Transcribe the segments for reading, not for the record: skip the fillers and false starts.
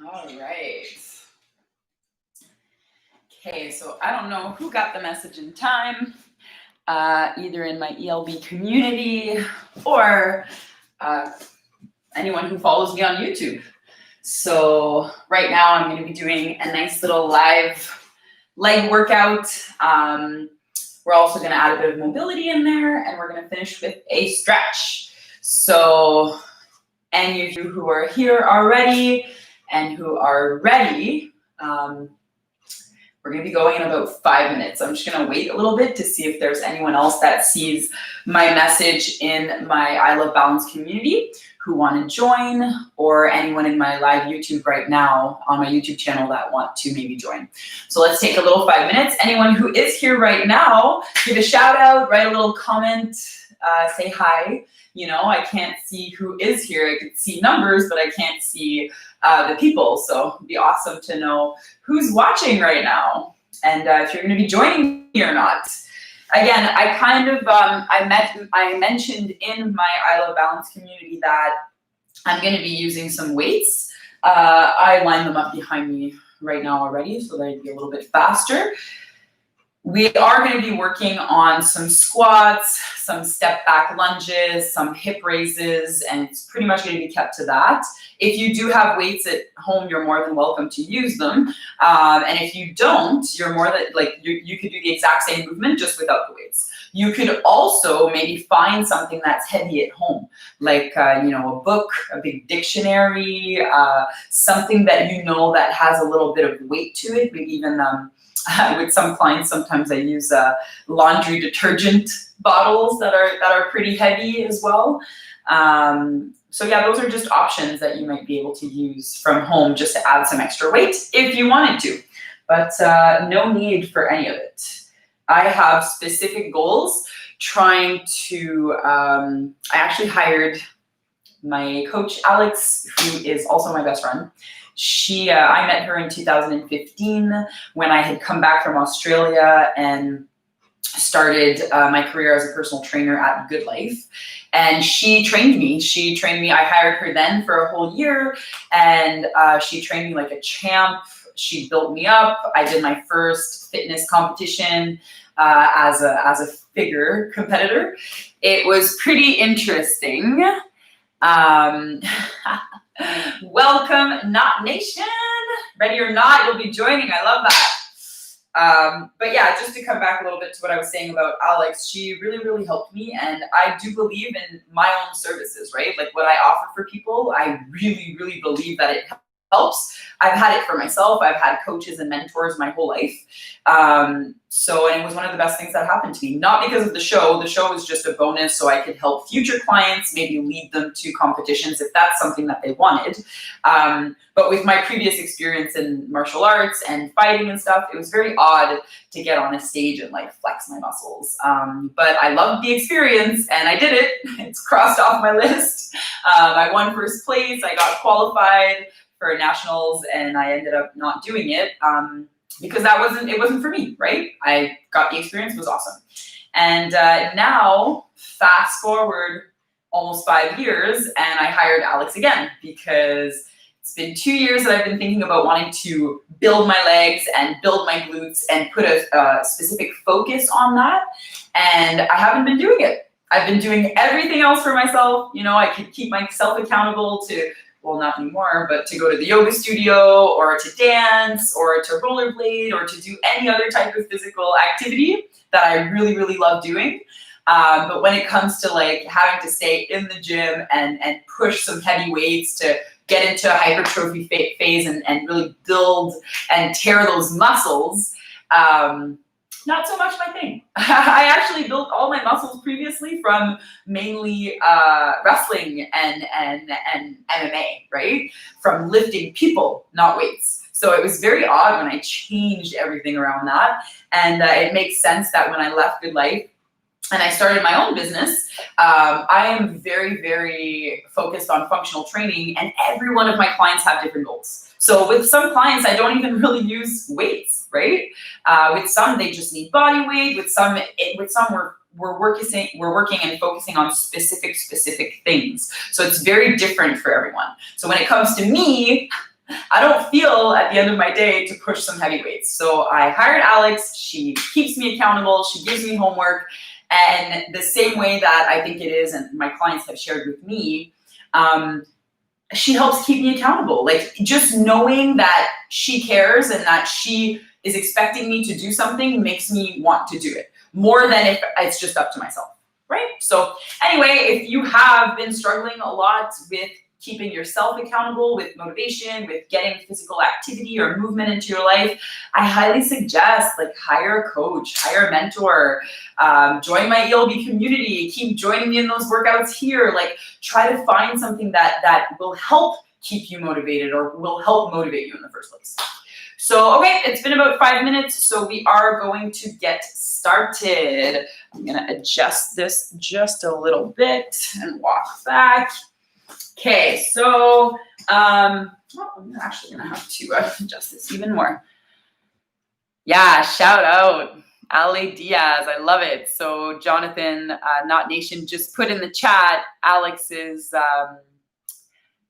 All right. Okay, so I don't know who got the message in time, either in my ELB community or anyone who follows me on YouTube. So right now I'm going to be doing a nice little live leg workout. We're also going to add a bit of mobility in there, and we're going to finish with a stretch. So any of you who are here already and who are ready, we're going to be going in about 5 minutes. I'm just going to wait a little bit to see if there's anyone else that sees my message in my I Love Balance community who want to join, or anyone in my live YouTube right now on my YouTube channel that want to maybe join. So let's take a little 5 minutes. Anyone who is here right now, give a shout out, write a little comment, say hi. You know, I can't see who is here. I can see numbers, but I can't see the people. So it'd be awesome to know who's watching right now, and if you're going to be joining me or not. Again, I kind of I mentioned in my I Love Balance community that I'm going to be using some weights. I lined them up behind me right now already, so they'd be a little bit faster. We are going to be working on some squats, some step back lunges, some hip raises, and it's pretty much going to be kept to that. If you do have weights at home, you're more than welcome to use them. And if you don't, you're more than you could do the exact same movement just without the weights. You could also maybe find something that's heavy at home, like a book, a big dictionary, something that that has a little bit of weight to it, maybe even with some clients, sometimes I use laundry detergent bottles that are pretty heavy as well. So yeah, those are just options that you might be able to use from home just to add some extra weight if you wanted to, but no need for any of it. I have specific goals trying to, I actually hired my coach, Alex, who is also my best friend. I met her in 2015 when I had come back from Australia and started my career as a personal trainer at Good Life. And she trained me. I hired her then for a whole year, and she trained me like a champ. She built me up. I did my first fitness competition as a figure competitor. It was pretty interesting. Welcome, Not Nation. Ready or not, you'll be joining. I love that. But yeah, just to come back a little bit to what I was saying about Alex, she really, really helped me. And I do believe in my own services, right? Like what I offer for people, I really, really believe that it helps. I've had it for myself. I've had coaches and mentors my whole life. And it was one of the best things that happened to me, not because of the show. The show was just a bonus so I could help future clients, maybe lead them to competitions if that's something that they wanted. But with my previous experience in martial arts and fighting and stuff, it was very odd to get on a stage and like flex my muscles. But I loved the experience and I did it. It's crossed off my list. I won first place. I got qualified for nationals, and I ended up not doing it because it wasn't for me, right? I got the experience, it was awesome. And now, fast forward almost 5 years, and I hired Alex again because it's been 2 years that I've been thinking about wanting to build my legs and build my glutes and put a specific focus on that. And I haven't been doing it. I've been doing everything else for myself. I could keep myself accountable to, well, not anymore, but to go to the yoga studio or to dance or to rollerblade or to do any other type of physical activity that I really, really love doing. But when it comes to like having to stay in the gym and push some heavy weights to get into a hypertrophy phase and really build and tear those muscles, not so much my thing. I actually built all my muscles previously from mainly wrestling and MMA, right? From lifting people, not weights. So it was very odd when I changed everything around that. And it makes sense that when I left Good Life and I started my own business, I am very, very focused on functional training, and every one of my clients have different goals. So with some clients, I don't even really use weights, right? With some, they just need body weight. With some, we're working and focusing on specific things. So it's very different for everyone. So when it comes to me, I don't feel at the end of my day to push some heavy weights. So I hired Alex. She keeps me accountable. She gives me homework. And the same way that I think it is, and my clients have shared with me, she helps keep me accountable. Like, just knowing that she cares and that she is expecting me to do something makes me want to do it more than if it's just up to myself, right? So anyway, if you have been struggling a lot with keeping yourself accountable, with motivation, with getting physical activity or movement into your life, I highly suggest hire a coach, hire a mentor, join my ELB community, keep joining me in those workouts here. Try to find something that will help keep you motivated or will help motivate you in the first place. So, okay, it's been about 5 minutes, so we are going to get started. I'm gonna adjust this just a little bit and walk back. Okay, so I'm actually gonna have to adjust this even more. Yeah, shout out Ale Diaz, I love it. So Jonathan, Not Nation, just put in the chat Alex's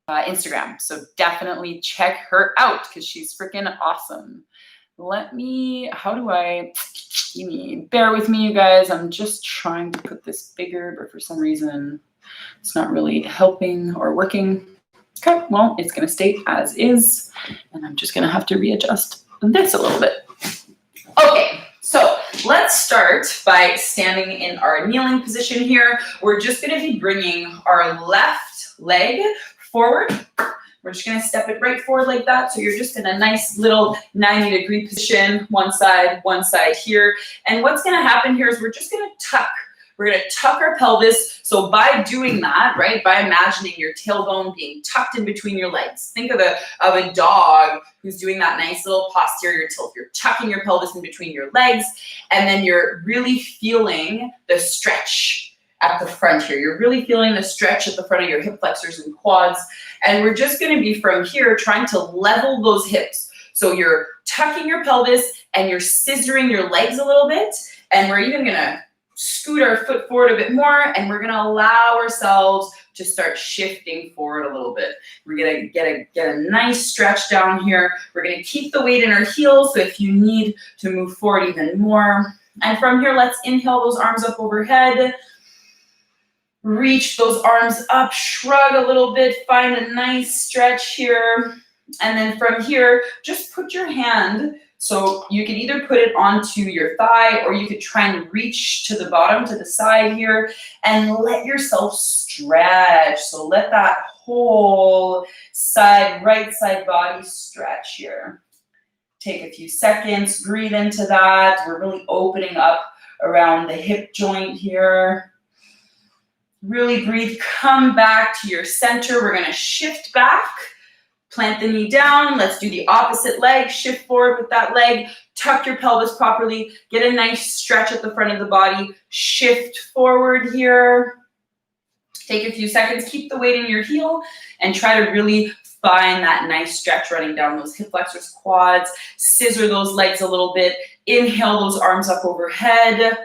Instagram. So definitely check her out because she's freaking awesome. Bear with me, you guys. I'm just trying to put this bigger, but for some reason, it's not really helping or working. Okay, well, it's gonna stay as is, and I'm just gonna have to readjust this a little bit. Okay, so let's start by standing in our kneeling position here. We're just gonna be bringing our left leg forward. We're just gonna step it right forward like that. So you're just in a nice little 90-degree position, one side here. And what's gonna happen here is we're just gonna tuck. We're gonna tuck our pelvis. So by doing that, right, by imagining your tailbone being tucked in between your legs. Think of a dog who's doing that nice little posterior tilt. You're tucking your pelvis in between your legs, and then you're really feeling the stretch at the front here. You're really feeling the stretch at the front of your hip flexors and quads. And we're just gonna be from here trying to level those hips. So you're tucking your pelvis and you're scissoring your legs a little bit. And we're even gonna scoot our foot forward a bit more, and we're gonna allow ourselves to start shifting forward a little bit. We're gonna get a nice stretch down here. We're gonna keep the weight in our heels, so if you need to move forward even more. And from here, let's inhale those arms up overhead. Reach those arms up, shrug a little bit, find a nice stretch here. And then from here, just put your hand, so you can either put it onto your thigh or you could try and reach to the bottom, to the side here, and let yourself stretch. So let that whole side, right side body stretch here. Take a few seconds, breathe into that. We're really opening up around the hip joint here. Really breathe, come back to your center. We're gonna shift back. Plant the knee down. Let's do the opposite leg. Shift forward with that leg. Tuck your pelvis properly. Get a nice stretch at the front of the body. Shift forward here. Take a few seconds. Keep the weight in your heel and try to really find that nice stretch running down those hip flexors, quads. Scissor those legs a little bit. Inhale those arms up overhead.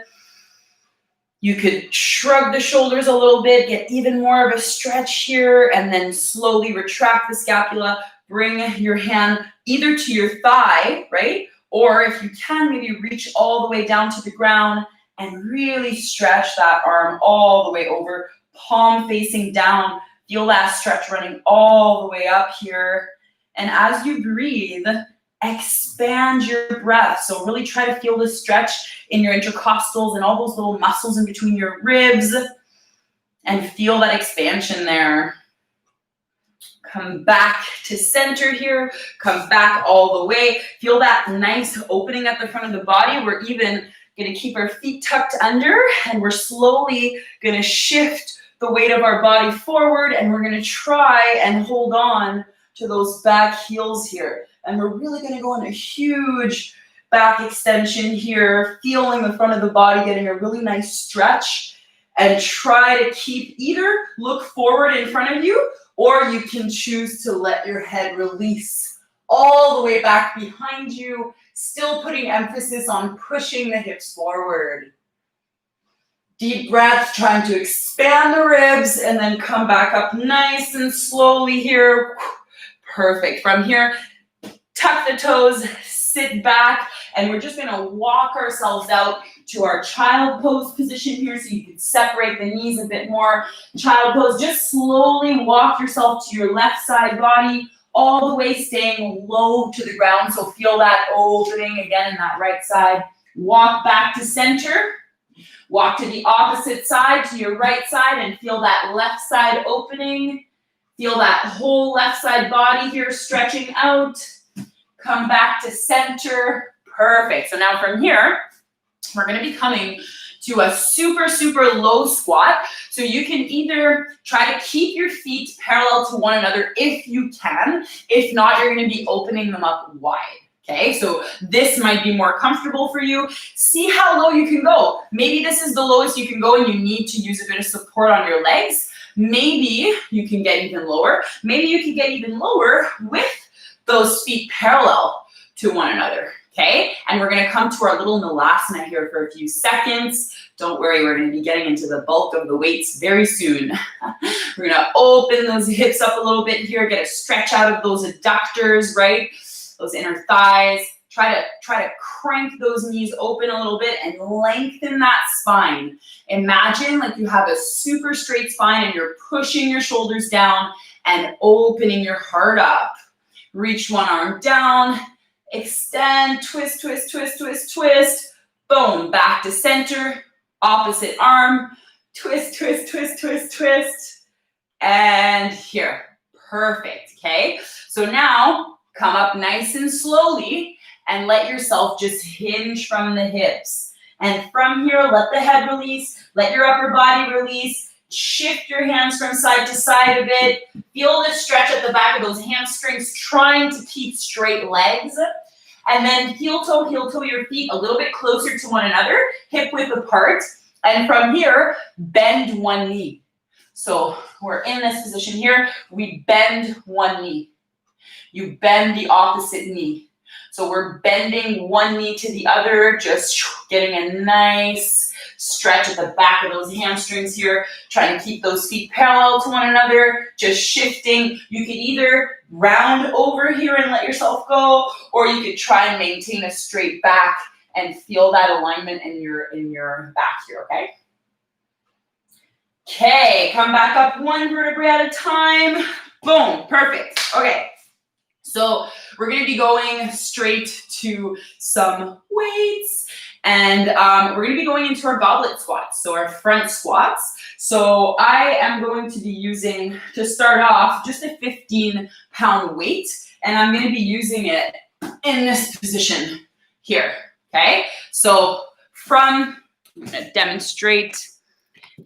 You could shrug the shoulders a little bit, get even more of a stretch here, and then slowly retract the scapula. Bring your hand either to your thigh, right? Or if you can, maybe reach all the way down to the ground and really stretch that arm all the way over, palm facing down. Feel that stretch running all the way up here. And as you breathe, expand your breath. So really try to feel the stretch in your intercostals and all those little muscles in between your ribs, and feel that expansion there. Come back to center here. Come back all the way. Feel that nice opening at the front of the body. We're even gonna keep our feet tucked under, and we're slowly gonna shift the weight of our body forward, and we're gonna try and hold on to those back heels here. And we're really gonna go in a huge back extension here, feeling the front of the body, getting a really nice stretch, and try to keep either look forward in front of you, or you can choose to let your head release all the way back behind you, still putting emphasis on pushing the hips forward. Deep breath, trying to expand the ribs, and then come back up nice and slowly here. Perfect. From here, tuck the toes, sit back, and we're just gonna walk ourselves out to our child pose position here, so you can separate the knees a bit more. Child pose, just slowly walk yourself to your left side body, all the way staying low to the ground, so feel that opening again in that right side. Walk back to center, walk to the opposite side, to your right side, and feel that left side opening. Feel that whole left side body here stretching out. Come back to center. Perfect. So now from here, we're going to be coming to a super, super low squat. So you can either try to keep your feet parallel to one another if you can. If not, you're going to be opening them up wide. Okay, so this might be more comfortable for you. See how low you can go. Maybe this is the lowest you can go and you need to use a bit of support on your legs. Maybe you can get even lower. Maybe you can get even lower with those feet parallel to one another. Okay, and we're gonna come to our little Nalasana here for a few seconds. Don't worry, we're gonna be getting into the bulk of the weights very soon. We're gonna open those hips up a little bit here, get a stretch out of those adductors, right? Those inner thighs. Try to crank those knees open a little bit and lengthen that spine. Imagine like you have a super straight spine and you're pushing your shoulders down and opening your heart up. Reach one arm down. Extend, twist, twist, twist, twist, twist. Boom, back to center. Opposite arm. Twist, twist, twist, twist, twist. And here. Perfect, okay? So now, come up nice and slowly and let yourself just hinge from the hips. And from here, let the head release. Let your upper body release. Shift your hands from side to side a bit. Feel the stretch at the back of those hamstrings, trying to keep straight legs. And then heel toe your feet a little bit closer to one another, hip width apart. And from here, bend one knee. So we're in this position here. We bend one knee. You bend the opposite knee. So we're bending one knee to the other, just getting a nice stretch at the back of those hamstrings here, trying to keep those feet parallel to one another, just shifting. You can either round over here and let yourself go, or you could try and maintain a straight back and feel that alignment in your back here, okay? Okay, come back up one vertebrae at a time. Boom, perfect. Okay, so we're gonna be going straight to some weights. And we're going to be going into our goblet squats, so our front squats. So I am going to be using, to start off, just a 15-pound weight, and I'm going to be using it in this position here, okay? So I'm going to demonstrate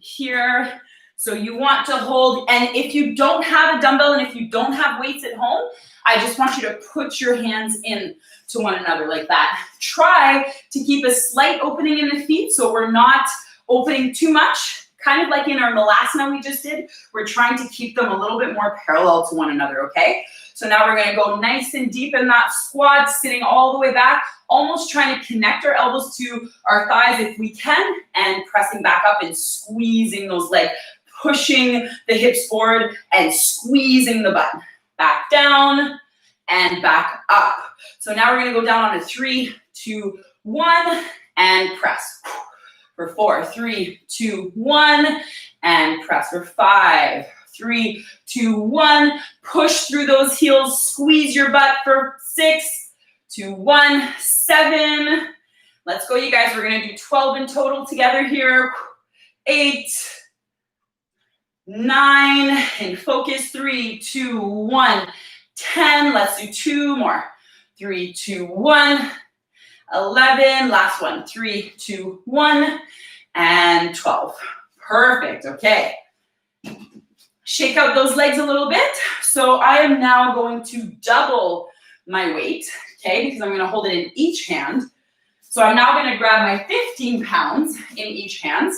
here. So you want to hold, and if you don't have a dumbbell and if you don't have weights at home, I just want you to put your hands in to one another like that. Try to keep a slight opening in the feet so we're not opening too much, kind of like in our Malasana we just did. We're trying to keep them a little bit more parallel to one another, okay? So now we're gonna go nice and deep in that squat, sitting all the way back, almost trying to connect our elbows to our thighs if we can, and pressing back up and squeezing those legs, pushing the hips forward and squeezing the butt. Back down and back up. So now we're gonna go down on a 3, 2, 1, and press. For 4, 3, 2, 1, and press. For 5, 3, 2, 1. Push through those heels, squeeze your butt for 6, 2, 1, 7. Let's go, you guys. We're gonna do 12 in total together here. 8, 9, and focus. 3, 2, 1, 10. Let's do 2 more. 3, 2, 1, 11. Last one. 3, 2, 1, and 12. Perfect. Okay. Shake out those legs a little bit. So I am now going to double my weight, okay, because I'm going to hold it in each hand. So I'm now going to grab my 15 pounds in each hand.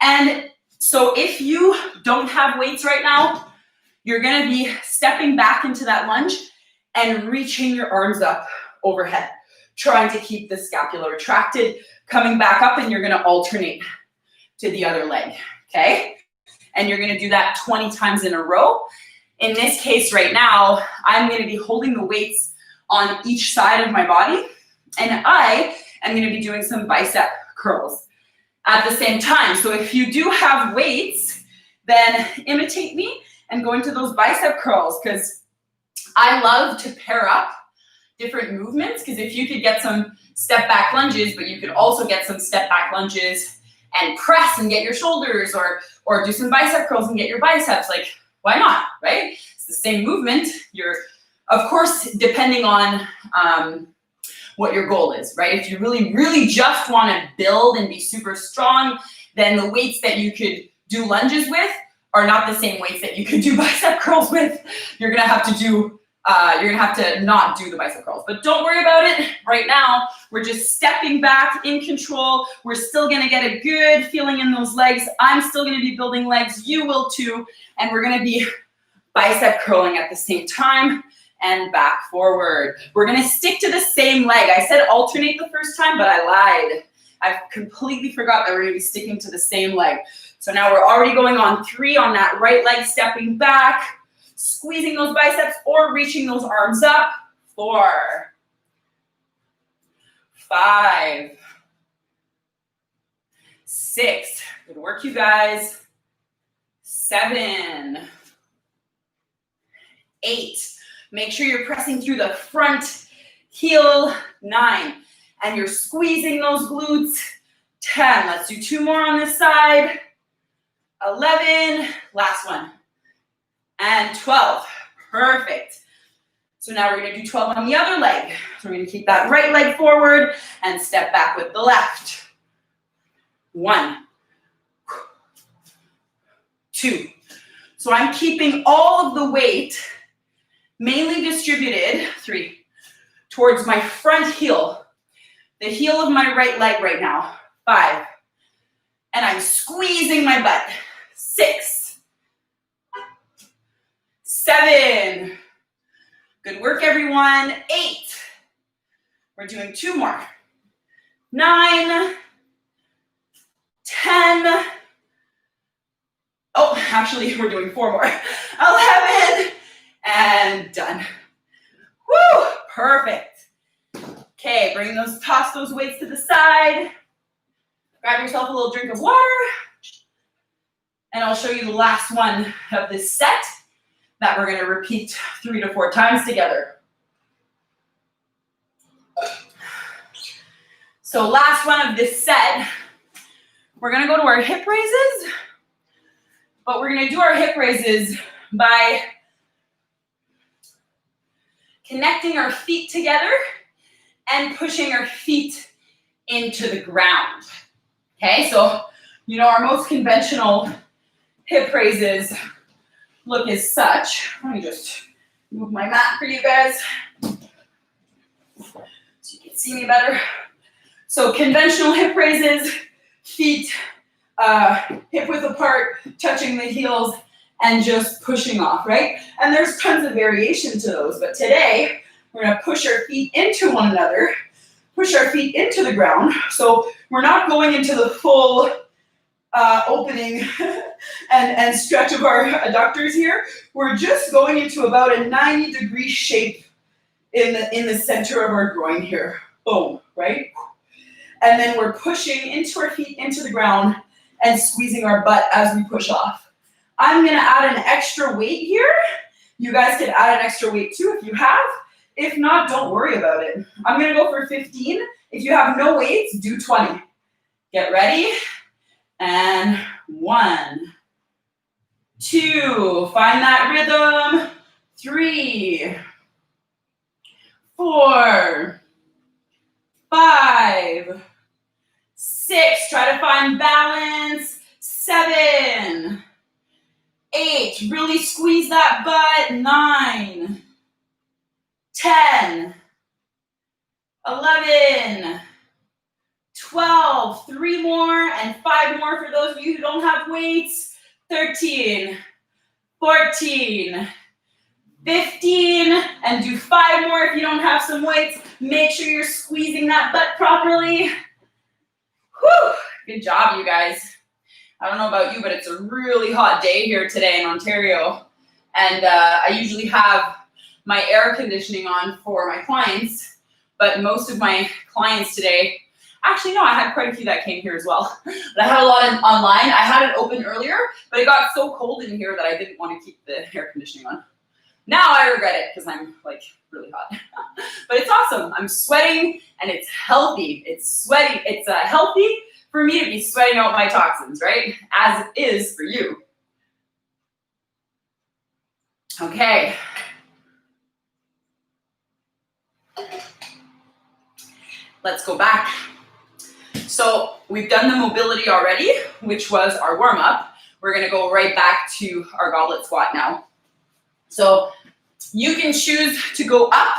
And so if you don't have weights right now, you're going to be stepping back into that lunge and reaching your arms up overhead, trying to keep the scapula retracted, coming back up, and you're going to alternate to the other leg, okay? And you're going to do that 20 times in a row. In this case right now, I'm going to be holding the weights on each side of my body, and I am going to be doing some bicep curls at the same time. So if you do have weights, then imitate me and go into those bicep curls, because I love to pair up different movements, because if you could get some step back lunges, but you could also get some step back lunges and press and get your shoulders, or do some bicep curls and get your biceps, like, why not, right? It's the same movement. You're, of course, depending on what your goal is, right? If you really, really just want to build and be super strong, then the weights that you could do lunges with are not the same weights that you could do bicep curls with. You're gonna have to not do the bicep curls, but don't worry about it. Right now, we're just stepping back in control. We're still gonna get a good feeling in those legs. I'm still gonna be building legs, you will too, and we're gonna be bicep curling at the same time and back forward. We're gonna stick to the same leg. I said alternate the first time, but I lied. I completely forgot that we're gonna be sticking to the same leg. So now we're already going on 3 on that right leg, stepping back, squeezing those biceps or reaching those arms up. 4, 5, 6, good work, you guys. 7, 8, make sure you're pressing through the front heel. 9, and you're squeezing those glutes. 10, let's do 2 more on this side. 11, last one, and 12, perfect. So now we're gonna do 12 on the other leg. So we're gonna keep that right leg forward and step back with the left. 1, 2. So I'm keeping all of the weight mainly distributed, 3, towards my front heel, the heel of my right leg right now. 5, and I'm squeezing my butt. 6, 7, good work, everyone. 8, we're doing 2 more. 9, 10, oh, actually, we're doing 4 more. 11, and done. Woo, perfect. Okay, toss those weights to the side. Grab yourself a little drink of water. And I'll show you the last one of this set that we're going to repeat 3 to 4 times together. So last one of this set, we're going to go to our hip raises, but we're going to do our hip raises by connecting our feet together and pushing our feet into the ground. Okay, so our most conventional hip raises look as such. Let me just move my mat for you guys so you can see me better. So conventional hip raises, feet hip width apart, touching the heels, and just pushing off, right? And there's tons of variation to those, but today we're gonna push our feet into one another, push our feet into the ground. So we're not going into the full opening and stretch of our adductors here. We're just going into about a 90-degree shape in the center of our groin here. Boom, right? And then we're pushing into our feet into the ground and squeezing our butt as we push off. I'm gonna add an extra weight here. You guys can add an extra weight too if you have. If not, don't worry about it. I'm gonna go for 15. If you have no weights, do 20. Get ready. And 1, 2, find that rhythm. 3, 4, 5, 6, try to find balance. 7, 8, really squeeze that butt. 9, 10, 11, 12, 3 more, and 5 more for those of you who don't have weights. 13, 14, 15, and do 5 more if you don't have some weights. Make sure you're squeezing that butt properly. Whew, good job, you guys. I don't know about you, but it's a really hot day here today in Ontario. And I usually have my air conditioning on for my clients, but most of my clients today, actually no, I had quite a few that came here as well, but I had a lot online. I had it open earlier, but it got so cold in here that I didn't want to keep the air conditioning on. Now I regret it because I'm like really hot, but it's awesome. I'm sweating and it's healthy. It's sweaty. It's healthy for me to be sweating out my toxins, right? As it is for you. Okay. Let's go back. So we've done the mobility already, which was our warm up. We're gonna go right back to our goblet squat now. So you can choose to go up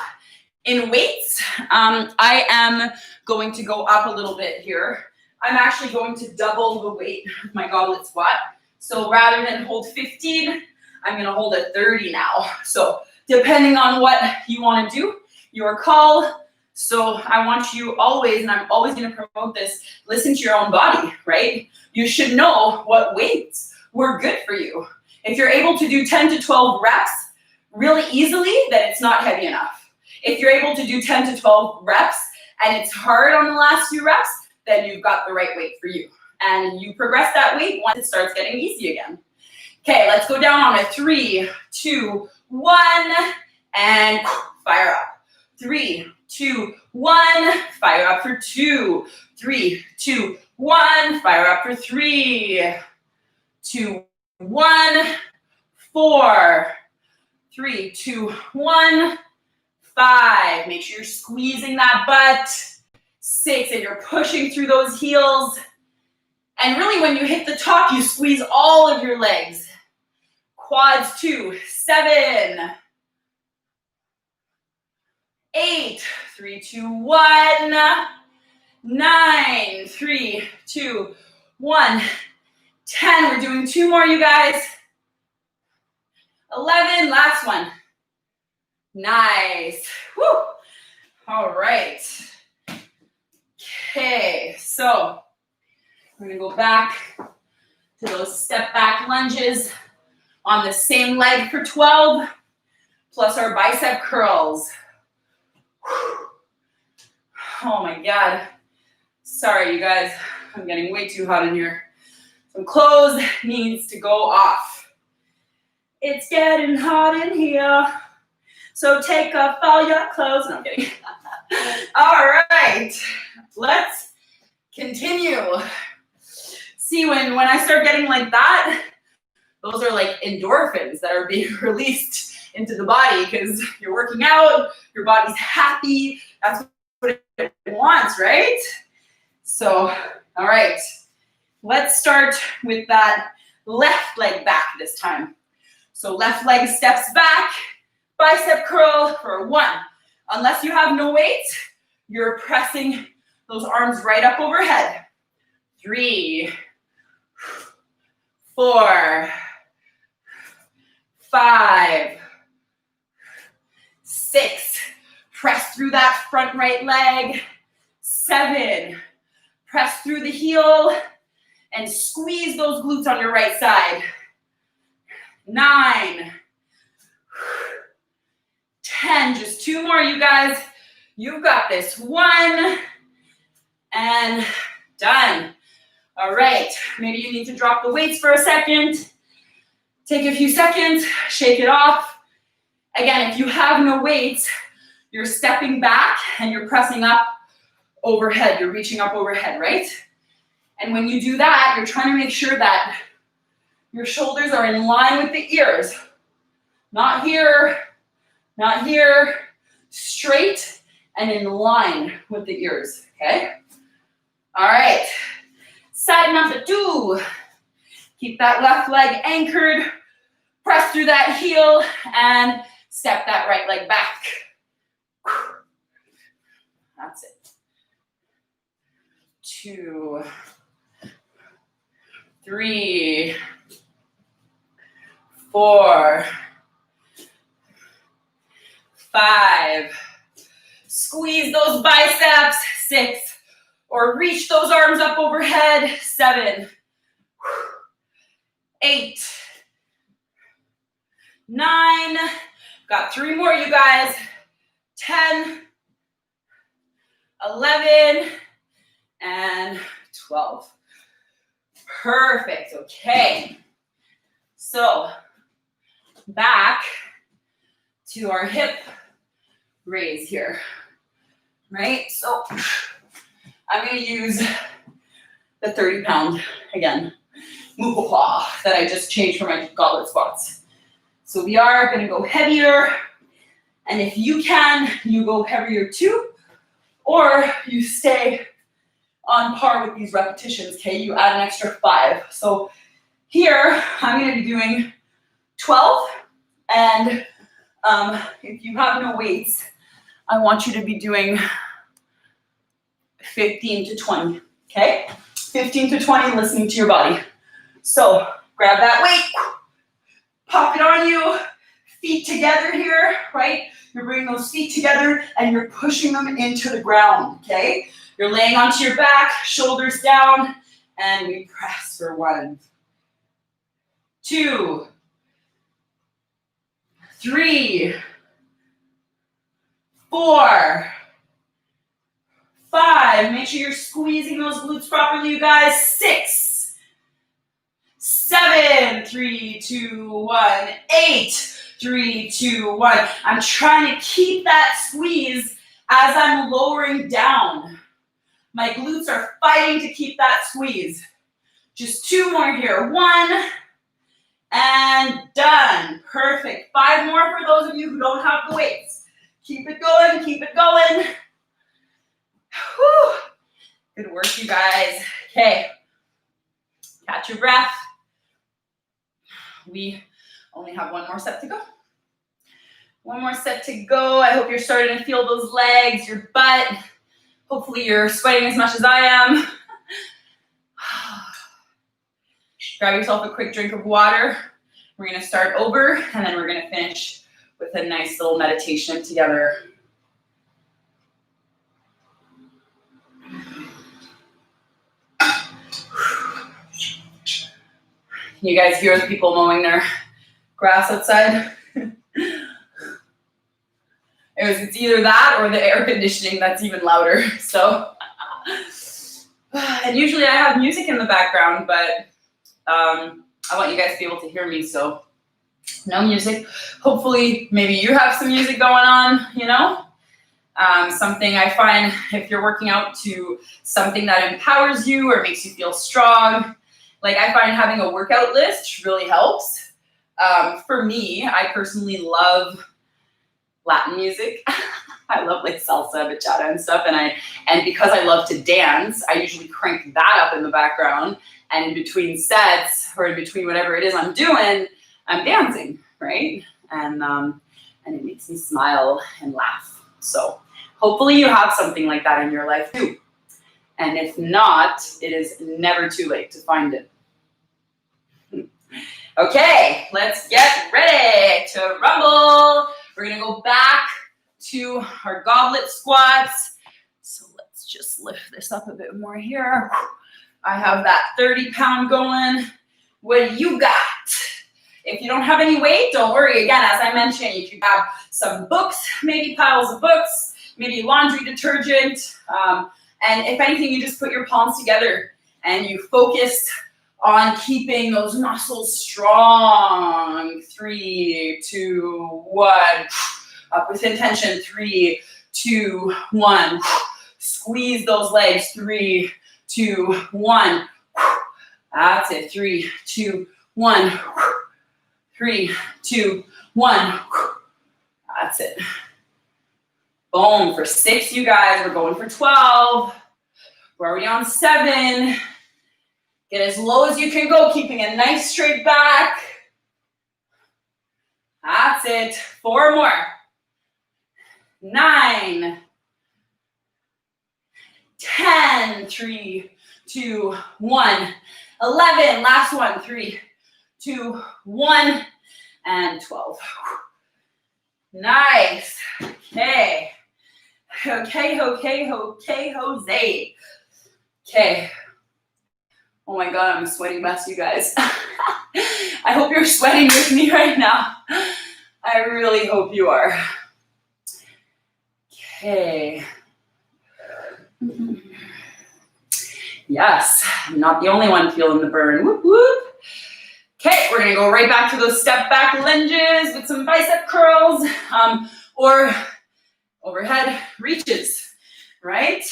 in weights. I am going to go up a little bit here. I'm actually going to double the weight of my goblet squat. So rather than hold 15, I'm gonna hold a 30 now. So depending on what you wanna do, your call. So I want you always, and I'm always gonna promote this, listen to your own body, right? You should know what weights were good for you. If you're able to do 10 to 12 reps really easily, then it's not heavy enough. If you're able to do 10 to 12 reps and it's hard on the last few reps, then you've got the right weight for you. And you progress that weight once it starts getting easy again. Okay, let's go down on a 3, 2, 1, and fire up. 3, 2, 1, fire up for 2, 3, 2, 1, fire up for 3, 2, 1, 4, 3, 2, 1, 5. Make sure you're squeezing that butt. 6, and you're pushing through those heels. And really when you hit the top, you squeeze all of your legs. Quads 2, 7, 8, 3, 2, 1, 9, 3, 2, 1, 10. We're doing 2 more, you guys. 11, last one. Nice. Woo. All right. Okay, so we're gonna go back to those step back lunges on the same leg for 12, plus our bicep curls. Oh my God. Sorry, you guys. I'm getting way too hot in here. Some clothes needs to go off. It's getting hot in here, so take off all your clothes. No, I'm kidding. All right, let's continue. See, when I start getting like that, those are like endorphins that are being released into the body because you're working out, your body's happy. That's what it wants, right? So, all right, let's start with that left leg back this time. So left leg steps back, bicep curl for 1. Unless you have no weight, you're pressing those arms right up overhead. 3, 4, 5, 6. Press through that front right leg. 7. Press through the heel and squeeze those glutes on your right side. 9, 10, just 2 more, you guys. You've got this. 1, and done. All right, maybe you need to drop the weights for a second. Take a few seconds, shake it off. Again, if you have no weights, you're stepping back and you're pressing up overhead. You're reaching up overhead, right? And when you do that, you're trying to make sure that your shoulders are in line with the ears. Not here, not here, straight and in line with the ears, okay? All right, side number 2. Keep that left leg anchored, press through that heel and step that right leg back. That's it. 2, 3, 4, 5. Squeeze those biceps. 6. Or reach those arms up overhead. 7. 8. 9. Got 3 more, you guys. 10, 11, and 12. Perfect. Okay. So back to our hip raise here, right? So I'm going to use the 30-pound, again, mukopla that I just changed for my goblet squats. So we are going to go heavier, and if you can, you go heavier too, or you stay on par with these repetitions, okay? You add an extra 5. So here, I'm going to be doing 12, and if you have no weights, I want you to be doing 15 to 20, okay? 15 to 20, listening to your body. So grab that weight, pop it on you, feet together here, right? You're bringing those feet together and you're pushing them into the ground, okay? You're laying onto your back, shoulders down, and we press for 1, 2, 3, 4, 5. Make sure you're squeezing those glutes properly, you guys. 6, 7, 3, 2, 1, 8, 3, 2, 1. I'm trying to keep that squeeze as I'm lowering down. My glutes are fighting to keep that squeeze. Just 2 more here. 1, and done. Perfect. 5 more for those of you who don't have the weights. Keep it going, keep it going. Whew. Good work, you guys. Okay. Catch your breath. We only have 1 more set to go. 1 more set to go. I hope you're starting to feel those legs, your butt. Hopefully you're sweating as much as I am. Grab yourself a quick drink of water. We're going to start over, and then we're going to finish with a nice little meditation together. You guys hear the people mowing their grass outside? It's either that or the air conditioning that's even louder. So, and usually I have music in the background, but I want you guys to be able to hear me, so no music. Hopefully, maybe you have some music going on, you know? Something I find, if you're working out to something that empowers you or makes you feel strong, like I find having a workout list really helps. For me, I personally love Latin music. I love like salsa, bachata and stuff. And because I love to dance, I usually crank that up in the background. And in between sets or in between whatever it is I'm doing, I'm dancing, right? And it makes me smile and laugh. So hopefully you have something like that in your life too. And if not, it is never too late to find it. Okay, let's get ready to rumble. We're gonna go back to our goblet squats. So let's just lift this up a bit more here. I have that 30-pound going. What do you got? If you don't have any weight, don't worry. Again, as I mentioned, if you have some books, maybe piles of books, maybe laundry detergent, and if anything, you just put your palms together and you focus on keeping those muscles strong. 3, 2, 1. Up with intention. 3, 2, 1. Squeeze those legs. 3, 2, 1. That's it. 3, 2, 1. 3, 2, 1. That's it. Boom. For 6, you guys. We're going for 12. We're already on 7. Get as low as you can go, keeping a nice straight back. That's it. 4 more. 9. 10. 3, 2, 1. 11. Last one. 3, 2, 1. And 12. Nice. Okay. Okay, Jose. Okay. Oh my God, I'm a sweaty mess, you guys. I hope you're sweating with me right now. I really hope you are. Okay. Yes, I'm not the only one feeling the burn. Whoop, whoop. Okay, we're gonna go right back to those step back lunges with some bicep curls or overhead reaches, right?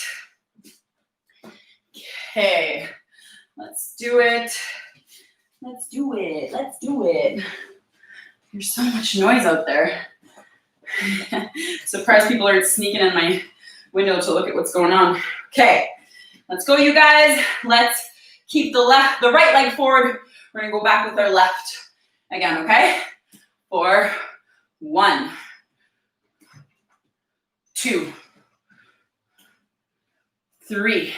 Okay, let's do it. Let's do it. Let's do it. There's so much noise out there. Surprised people aren't sneaking in my window to look at what's going on. Okay, let's go, you guys. Let's keep the right leg forward. We're gonna go back with our left again, okay? For 1, 2, 3.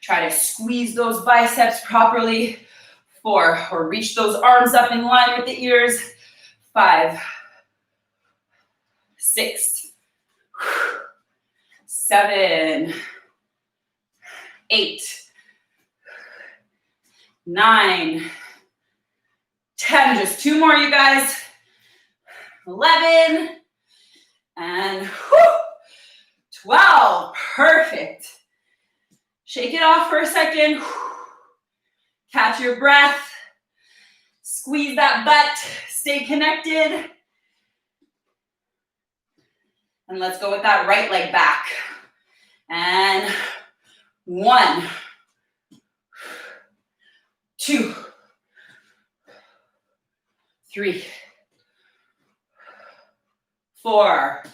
Try to squeeze those biceps properly. 4, or reach those arms up in line with the ears. 5, 6, 7, 8, 9, 10. Just 2 more, you guys. 11, and 12. Perfect. Shake it off for a second. Catch your breath. Squeeze that butt. Stay connected. And let's go with that right leg back. And 1, 2, 3, 4.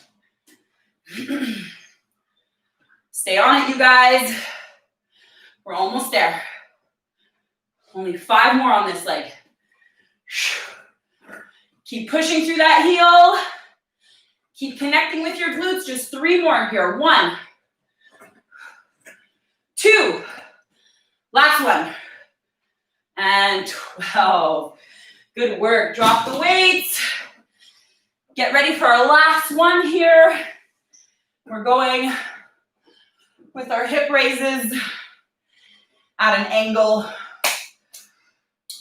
Stay on it, you guys. We're almost there. Only 5 more on this leg. Keep pushing through that heel. Keep connecting with your glutes. Just 3 more here. 1, 2. Last one. And 12. Good work. Drop the weights. Get ready for our last one here. We're going with our hip raises at an angle,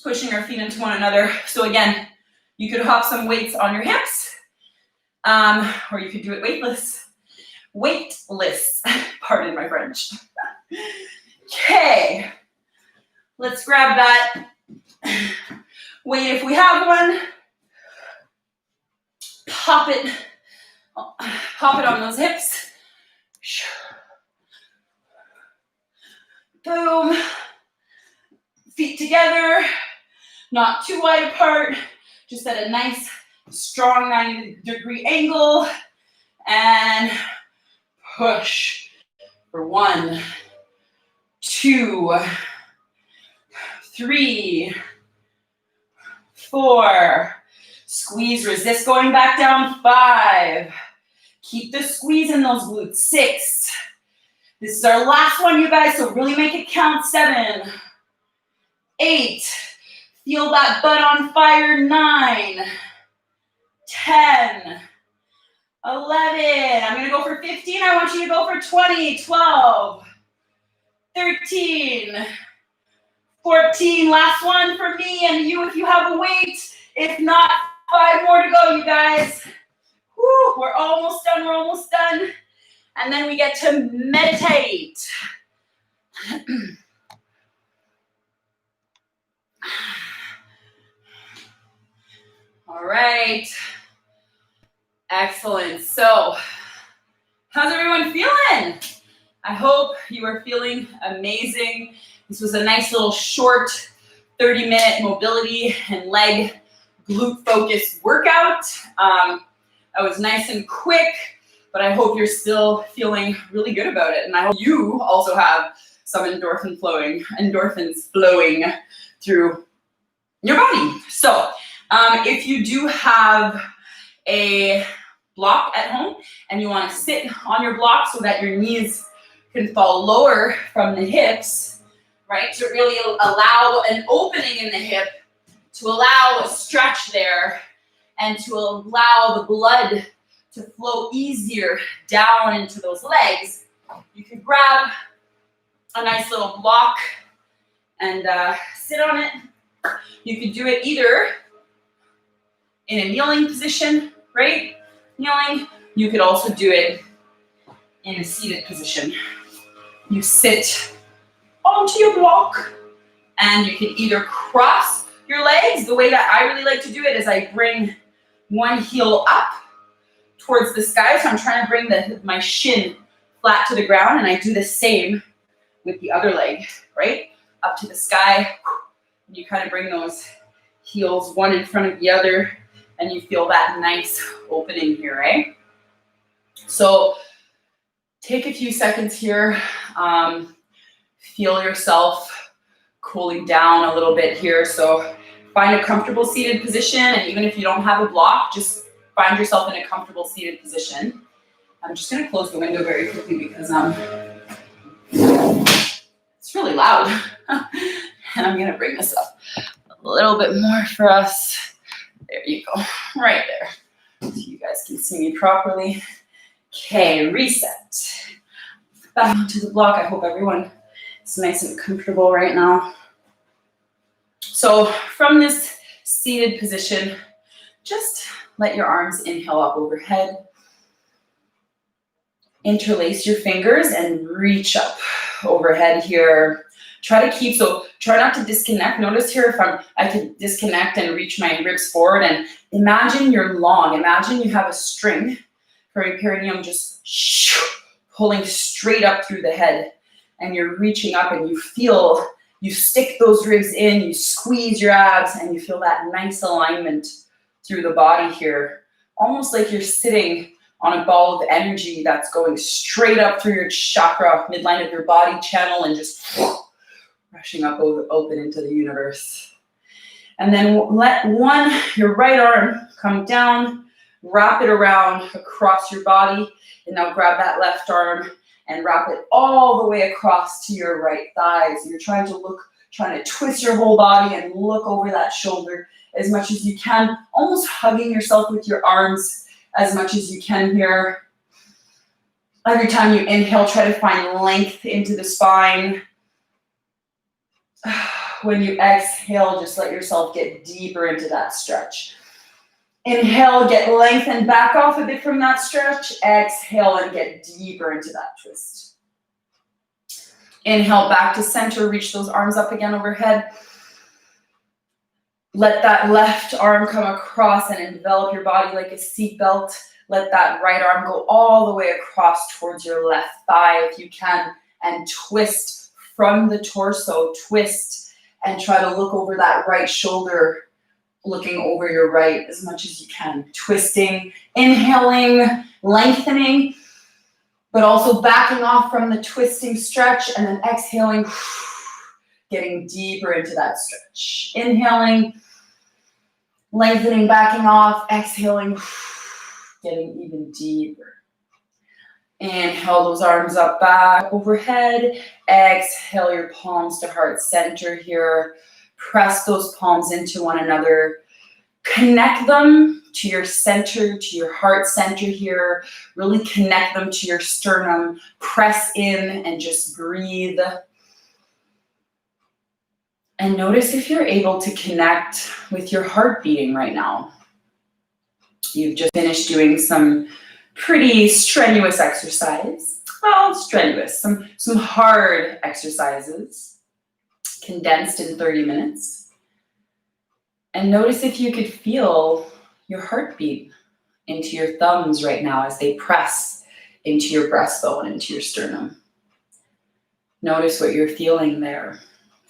pushing our feet into one another. So again, you could hop some weights on your hips, or you could do it weightless. Weightless, pardon my French. Okay, let's grab that weight if we have one. Pop it on those hips. Boom. Feet together, not too wide apart, just at a nice, strong 90-degree angle. And push for 1, 2, 3, 4. Squeeze, resist going back down. 5. Keep the squeeze in those glutes. 6. This is our last one, you guys, so really make it count. 7, 8. Feel that butt on fire. 9, 10, 11. I'm gonna go for 15. I want you to go for 20, 12, 13, 14. Last one for me and you if you have a weight. If not, 5 more to go, you guys. Whew, we're almost done, we're almost done. And then we get to meditate. All right. Excellent. So, how's everyone feeling? I hope you are feeling amazing. This was a nice little short 30-minute mobility and leg glute focused workout. It was nice and quick, but I hope you're still feeling really good about it. And I hope you also have some endorphins flowing through your body. So if you do have a block at home and you want to sit on your block so that your knees can fall lower from the hips, right, to really allow an opening in the hip, to allow a stretch there, and to allow the blood to flow easier down into those legs, you can grab a nice little block and sit on it. You could do it either in a kneeling position, right? Kneeling. You could also do it in a seated position. You sit onto your block, and you can either cross your legs. The way that I really like to do it is I bring one heel up towards the sky. So I'm trying to bring my shin flat to the ground, and I do the same with the other leg, right? Up to the sky. You kind of bring those heels one in front of the other, and you feel that nice opening here, right? So take a few seconds here. Feel yourself cooling down a little bit here. So find a comfortable seated position, and even if you don't have a block, just find yourself in a comfortable seated position. I'm just going to close the window very quickly because it's really loud. And I'm going to bring this up a little bit more for us. There you go, right there. So you guys can see me properly. Okay, reset. Back onto the block. I hope everyone is nice and comfortable right now. So from this seated position, just let your arms inhale up overhead. Interlace your fingers and reach up overhead here. Try not to disconnect. Notice here if I can disconnect and reach my ribs forward, and imagine you're long. Imagine you have a string for your perineum just pulling straight up through the head, and you're reaching up, and you stick those ribs in, you squeeze your abs, and you feel that nice alignment through the body here. Almost like you're sitting on a ball of energy that's going straight up through your chakra, midline of your body channel, and just rushing up open into the universe. And then let your right arm come down, wrap it around across your body, and now grab that left arm and wrap it all the way across to your right thigh. So you're trying to twist your whole body and look over that shoulder as much as you can, almost hugging yourself with your arms as much as you can here. Every time you inhale, try to find length into the spine. When you exhale, just let yourself get deeper into that stretch. Inhale, get length and back off a bit from that stretch. Exhale and get deeper into that twist. Inhale, back to center. Reach those arms up again overhead. Let that left arm come across and envelop your body like a seatbelt. Let that right arm go all the way across towards your left thigh if you can, and twist from the torso. Twist and try to look over that right shoulder, looking over your right as much as you can. Twisting, inhaling, lengthening, but also backing off from the twisting stretch, and then exhaling, getting deeper into that stretch. Inhaling, lengthening, backing off, exhaling, getting even deeper. Inhale those arms up, back, overhead. Exhale your palms to heart center here. Press those palms into one another. Connect them to your center, to your heart center here. Really connect them to your sternum. Press in and just breathe. And notice if you're able to connect with your heart beating right now. You've just finished doing some pretty strenuous exercise. Well, strenuous, some hard exercises, condensed in 30 minutes. And notice if you could feel your heartbeat into your thumbs right now as they press into your breastbone, into your sternum. Notice what you're feeling there.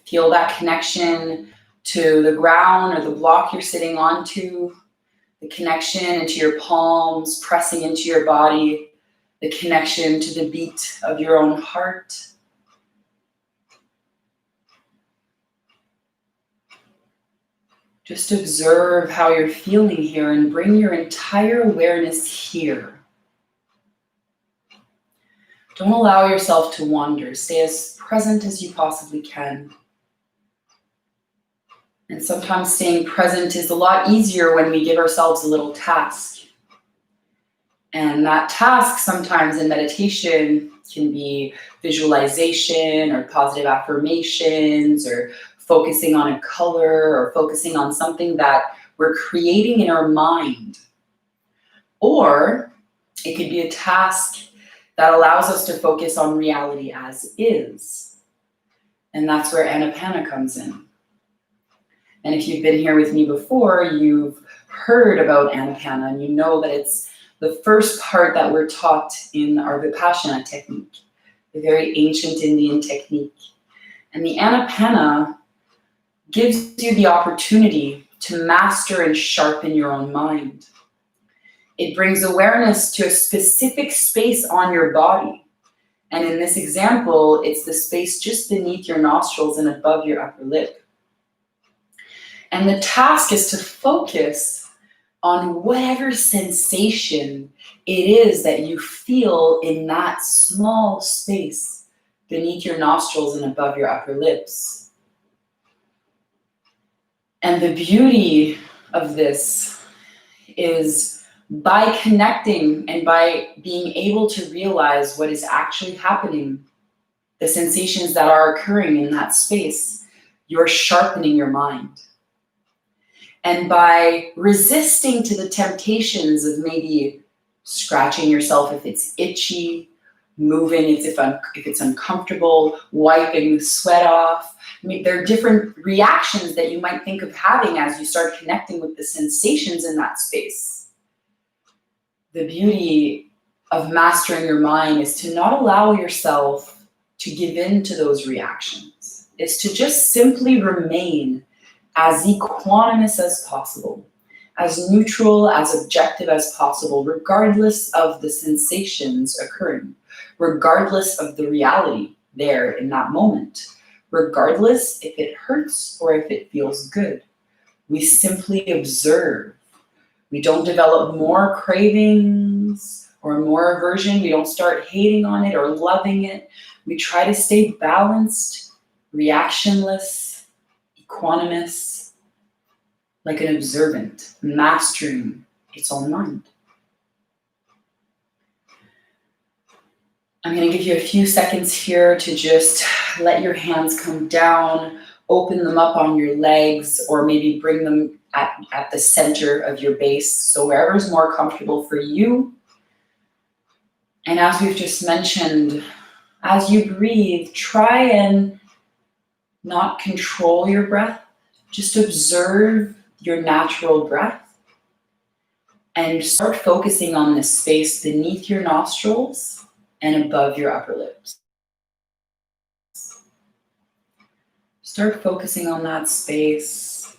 Feel that connection to the ground or the block you're sitting onto, the connection into your palms, pressing into your body, the connection to the beat of your own heart. Just observe how you're feeling here and bring your entire awareness here. Don't allow yourself to wander. Stay as present as you possibly can. And sometimes staying present is a lot easier when we give ourselves a little task. And that task sometimes in meditation Can be visualization or positive affirmations or focusing on a color or focusing on something that we're creating in our mind. Or it could be a task that allows us to focus on reality as is. And that's where Anapana comes in. And if you've been here with me before, you've heard about Anapana and you know that it's the first part that we're taught in our Vipassana technique, the very ancient Indian technique. And the Anapana gives you the opportunity to master and sharpen your own mind. It brings awareness to a specific space on your body. And in this example, it's the space just beneath your nostrils and above your upper lip. And the task is to focus on whatever sensation it is that you feel in that small space beneath your nostrils and above your upper lips. And the beauty of this is by connecting and by being able to realize what is actually happening, the sensations that are occurring in that space, you're sharpening your mind. And by resisting to the temptations of maybe scratching yourself if it's itchy, moving if it's uncomfortable, wiping the sweat off. I mean, there are different reactions that you might think of having as you start connecting with the sensations in that space. The beauty of mastering your mind is to not allow yourself to give in to those reactions. It's to just simply remain as equanimous as possible, as neutral, as objective as possible, regardless of the sensations occurring, regardless of the reality there in that moment, regardless if it hurts or if it feels good. We simply observe. We don't develop more cravings or more aversion. We don't start hating on it or loving it. We try to stay balanced, reactionless, equanimous, like an observant, mastering its own mind. I'm going to give you a few seconds here to just let your hands come down, open them up on your legs, or maybe bring them at the center of your base, so wherever's more comfortable for you. And as we've just mentioned, as you breathe, try and not control your breath. Just observe your natural breath and start focusing on this space beneath your nostrils and above your upper lips. Start focusing on that space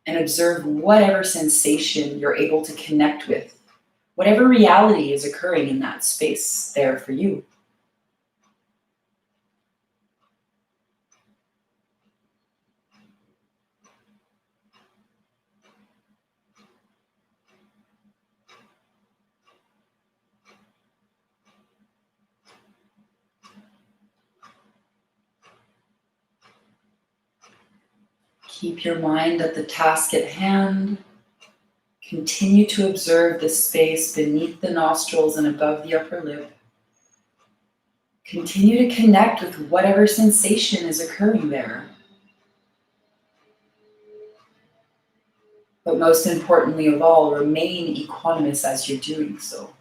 and observe whatever sensation you're able to connect with, whatever reality is occurring in that space there for you. Keep your mind at the task at hand. Continue to observe the space beneath the nostrils and above the upper lip. Continue to connect with whatever sensation is occurring there. But most importantly of all, remain equanimous as you're doing so.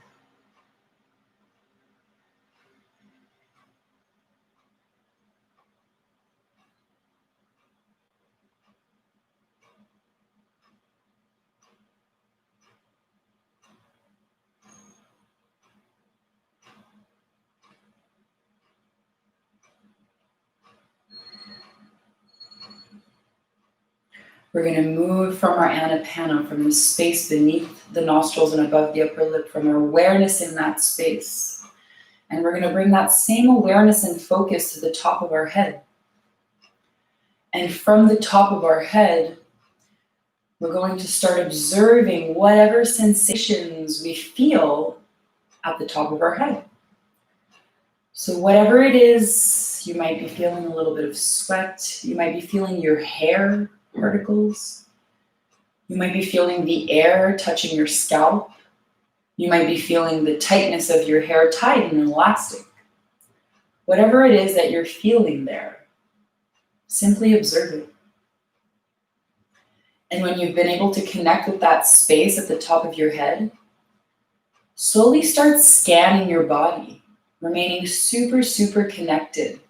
We're going to move from our Anapana, from the space beneath the nostrils and above the upper lip, from our awareness in that space. And we're going to bring that same awareness and focus to the top of our head. And from the top of our head, we're going to start observing whatever sensations we feel at the top of our head. So whatever it is, you might be feeling a little bit of sweat. You might be feeling your hair particles. You might be feeling the air touching your scalp. You might be feeling the tightness of your hair tied in an elastic. Whatever it is that you're feeling there, simply observe it. And when you've been able to connect with that space at the top of your head, slowly start scanning your body, remaining super, super connected,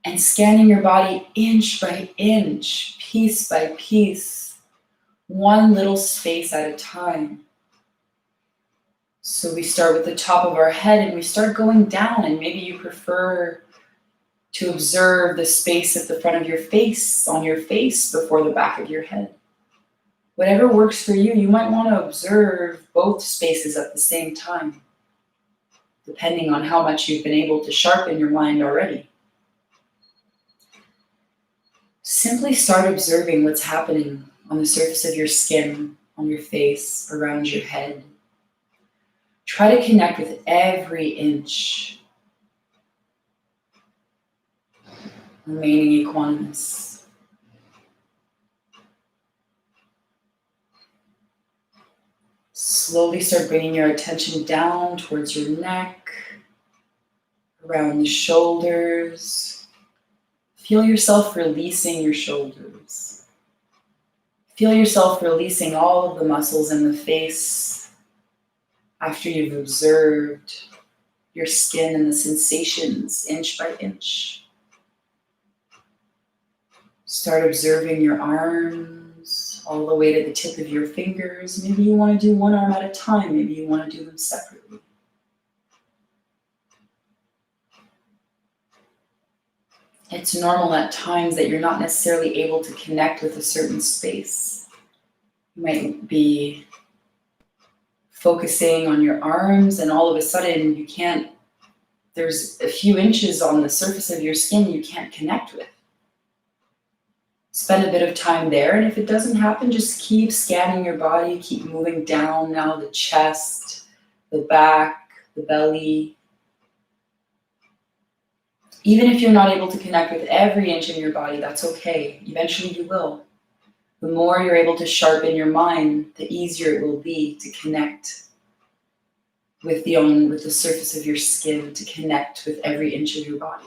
and scanning your body inch by inch, piece by piece, one little space at a time. So we start with the top of our head and we start going down, and maybe you prefer to observe the space at the front of your face, on your face before the back of your head. Whatever works for you, you might want to observe both spaces at the same time, depending on how much you've been able to sharpen your mind already. Simply start observing what's happening on the surface of your skin, on your face, around your head. Try to connect with every inch, remaining equanimous. Slowly start bringing your attention down towards your neck, around the shoulders. Feel yourself releasing your shoulders. Feel yourself releasing all of the muscles in the face after you've observed your skin and the sensations inch by inch. Start observing your arms all the way to the tip of your fingers. Maybe you want to do one arm at a time. Maybe you want to do them separately. It's normal at times that you're not necessarily able to connect with a certain space. You might be focusing on your arms and all of a sudden you can't, there's a few inches on the surface of your skin you can't connect with. Spend a bit of time there, and if it doesn't happen, just keep scanning your body, keep moving down now, the chest, the back, the belly. Even if you're not able to connect with every inch of your body, that's okay. Eventually you will. The more you're able to sharpen your mind, the easier it will be to connect with the surface of your skin, to connect with every inch of your body.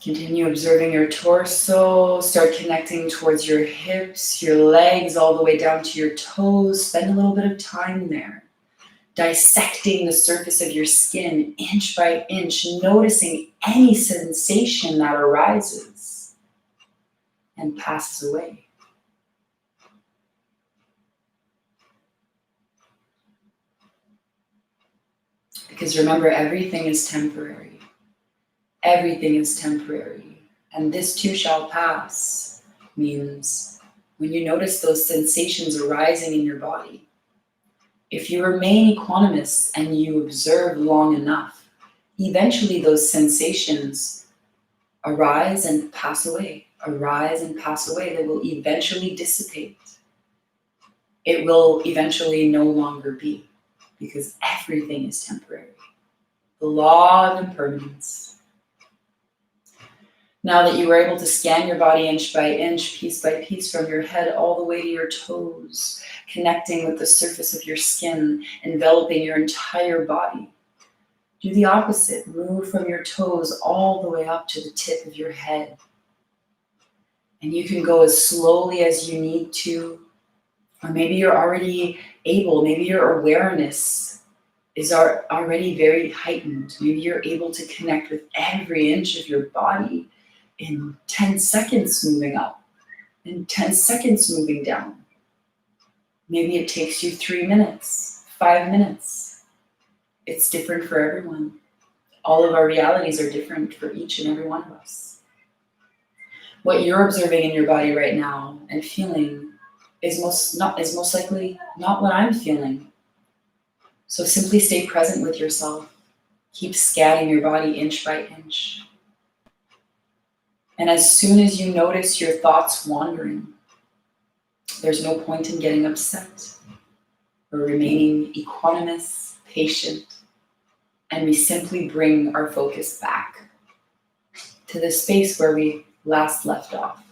Continue observing your torso. Start connecting towards your hips, your legs, all the way down to your toes. Spend a little bit of time there, dissecting the surface of your skin inch by inch, noticing any sensation that arises and passes away. Because remember, everything is temporary. Everything is temporary. And this too shall pass means when you notice those sensations arising in your body, if you remain equanimous and you observe long enough, eventually those sensations arise and pass away, arise and pass away. They will eventually dissipate. It will eventually no longer be, because everything is temporary. The law of impermanence. Now that you were able to scan your body inch by inch, piece by piece, from your head all the way to your toes, connecting with the surface of your skin, enveloping your entire body, do the opposite. Move from your toes all the way up to the tip of your head. And you can go as slowly as you need to, or maybe you're already able, maybe your awareness is already very heightened. Maybe you're able to connect with every inch of your body in 10 seconds moving up, in 10 seconds moving down. Maybe it takes you 3 minutes, 5 minutes. It's different for everyone. All of our realities are different for each and every one of us. What you're observing in your body right now and feeling is most likely not what I'm feeling. So simply stay present with yourself. Keep scanning your body inch by inch. And as soon as you notice your thoughts wandering, there's no point in getting upset. We're remaining equanimous, patient, and we simply bring our focus back to the space where we last left off.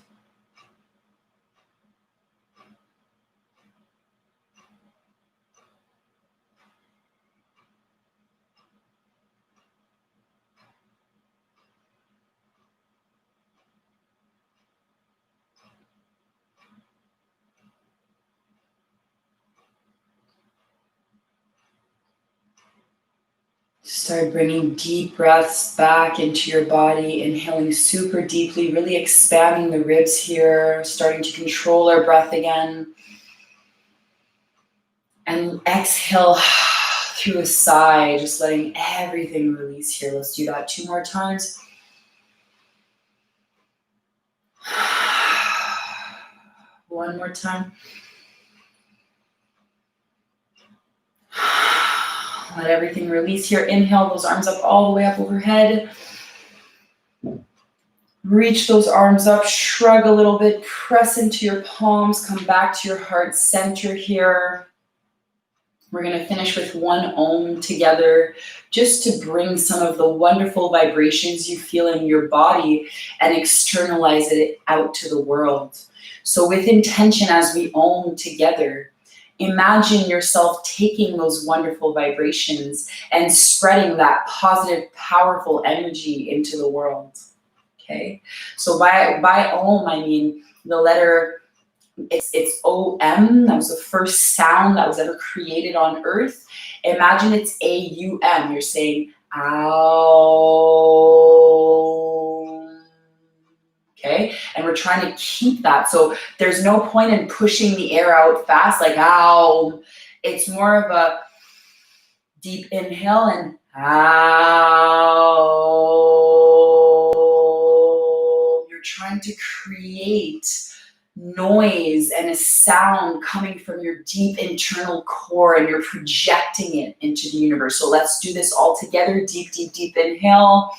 Start bringing deep breaths back into your body, inhaling super deeply, really expanding the ribs here, starting to control our breath again. And exhale through a sigh, just letting everything release here. Let's do that 2 more times. One more time. Let everything release here. Inhale those arms up all the way up overhead. Reach those arms up, shrug a little bit, press into your palms, come back to your heart center here. We're going to finish with one Om together, just to bring some of the wonderful vibrations you feel in your body and externalize it out to the world. So with intention, as we Om together, imagine yourself taking those wonderful vibrations and spreading that positive, powerful energy into the world. Okay? So by Om, I mean the letter, it's O-M. That was the first sound that was ever created on earth. Imagine it's A-U-M. You're saying, ow. Okay? And we're trying to keep that. So there's no point in pushing the air out fast, like, ow. It's more of a deep inhale and ow. You're trying to create noise and a sound coming from your deep internal core, and you're projecting it into the universe. So let's do this all together. Deep, deep, deep inhale.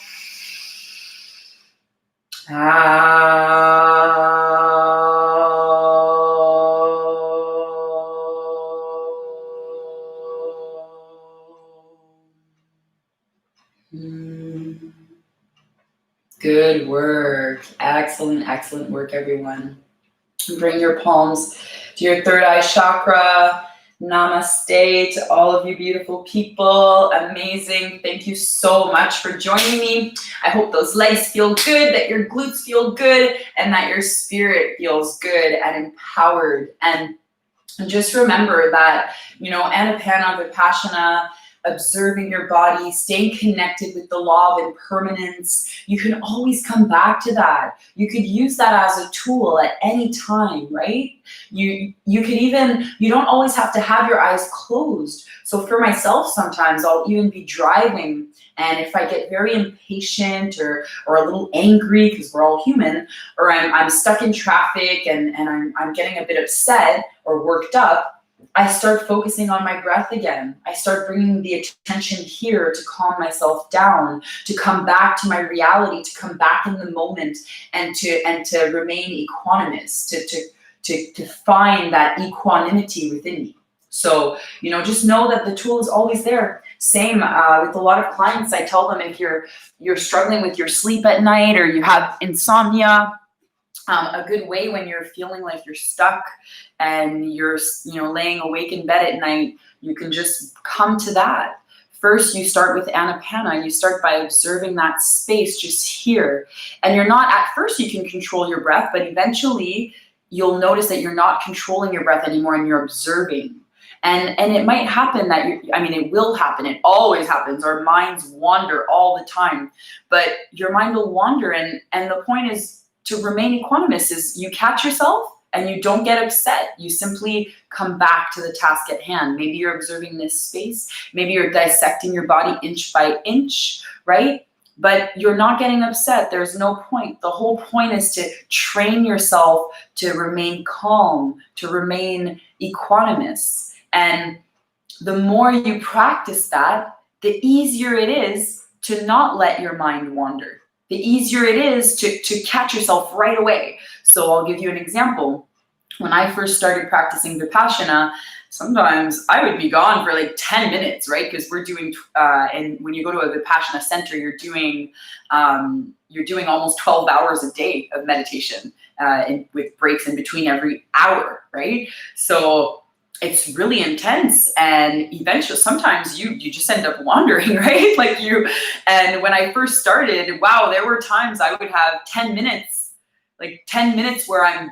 Good work. Excellent, excellent work, everyone. Bring your palms to your third eye chakra. Namaste to all of you beautiful people. Amazing. Thank you so much for joining me. I hope those legs feel good, that your glutes feel good, and that your spirit feels good and empowered. And just remember that, Anapana, Vipassana, observing your body, staying connected with the law of impermanence, you can always come back to that. You could use that as a tool at any time, right? You could even, you don't always have to have your eyes closed. So for myself, sometimes I'll even be driving, and if I get very impatient or a little angry, because we're all human, or I'm stuck in traffic and I'm getting a bit upset or worked up, I start focusing on my breath again. I start bringing the attention here to calm myself down, to come back to my reality, to come back in the moment, and to remain equanimous, to find that equanimity within me. So, just know that the tool is always there. Same with a lot of clients. I tell them, if you're struggling with your sleep at night, or you have insomnia, a good way when you're feeling like you're stuck and you're, laying awake in bed at night, you can just come to that. First, you start with Anapana. You start by observing that space just here. And at first you can control your breath, but eventually you'll notice that you're not controlling your breath anymore, and you're observing. And it might happen that it will happen. It always happens. Our minds wander all the time, but your mind will wander. And the point is, to remain equanimous is you catch yourself and you don't get upset. You simply come back to the task at hand. Maybe you're observing this space. Maybe you're dissecting your body inch by inch, right? But you're not getting upset. There's no point. The whole point is to train yourself to remain calm, to remain equanimous. And the more you practice that, the easier it is to not let your mind wander. The easier it is to catch yourself right away. So I'll give you an example. When I first started practicing Vipassana, sometimes I would be gone for like 10 minutes, right? Because we're doing, and when you go to a Vipassana center, you're doing almost 12 hours a day of meditation, with breaks in between every hour, right? So it's really intense, and eventually sometimes you just end up wandering, right? And when I first started, wow, there were times I would have 10 minutes where I'm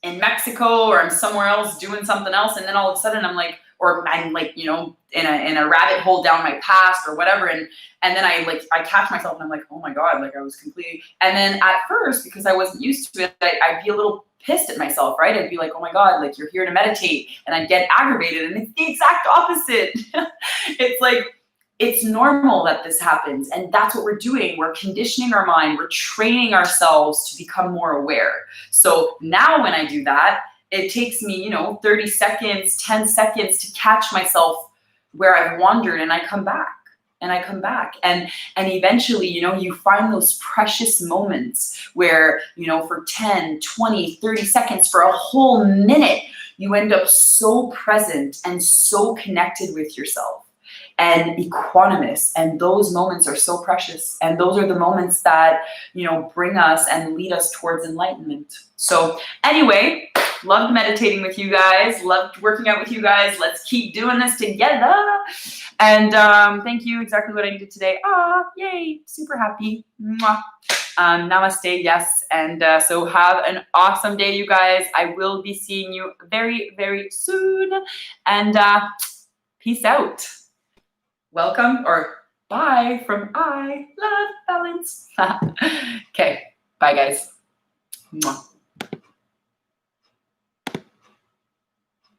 in Mexico or I'm somewhere else doing something else, and then all of a sudden I'm like, or I'm like, you know, in a rabbit hole down my past or whatever. And then I catch myself and I'm like, oh my God, like I was completely, and then at first, because I wasn't used to it, I'd be a little pissed at myself, right? I'd be like, oh my God, like you're here to meditate, and I'd get aggravated, and it's the exact opposite. It's like, it's normal that this happens, and that's what we're doing. We're conditioning our mind, we're training ourselves to become more aware. So now when I do that, it takes me, you know, 30 seconds, 10 seconds to catch myself where I've wandered, and I come back. And I come back, and eventually, you know, you find those precious moments where, you know, for 10, 20, 30 seconds, for a whole minute, you end up so present and so connected with yourself and equanimous. And those moments are so precious. And those are the moments that, you know, bring us and lead us towards enlightenment. So anyway, loved meditating with you guys, loved working out with you guys. Let's keep doing this together. And thank you, exactly what I needed today. Yay, super happy. Mwah. Namaste, yes. And so have an awesome day, you guys. I will be seeing you very, very soon. And peace out. Welcome, or bye from I Love Balance. Okay, bye guys. Mwah.